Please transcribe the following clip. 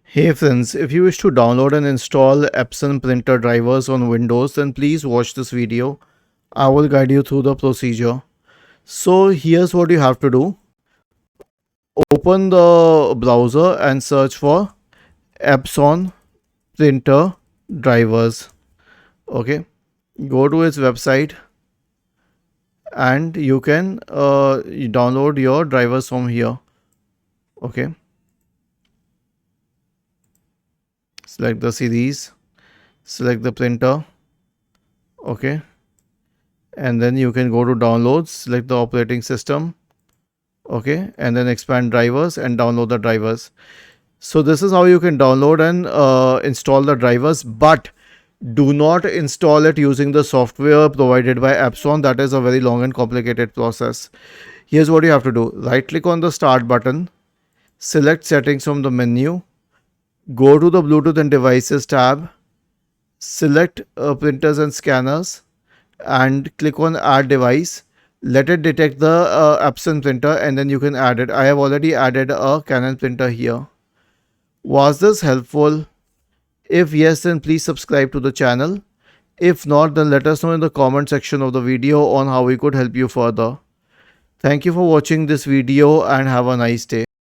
Hey friends, if you wish to download and install Epson printer drivers on Windows, then please watch this video. I will guide you through the procedure. So here's what you have to do. Open the browser and search for Epson printer drivers. Okay. Go to its website and you can download your drivers from here. Okay. Select the series. Select the printer. Okay, and then you can go to downloads, select the operating system. Okay, and then expand drivers and download the drivers. So this is how you can download and install the drivers, but do not install it using the software provided by Epson. That is a very long and complicated process. Here's what you have to do. Right click on the start button, select settings from the menu, go to the Bluetooth and devices tab, select printers and scanners, and click on add device. Let it detect the Epson printer and then you can add it. I have already added a Canon printer here. Was this helpful? If yes, then please subscribe to the channel. If not, then let us know in the comment section of the video on how we could help you further. Thank you for watching this video and have a nice day.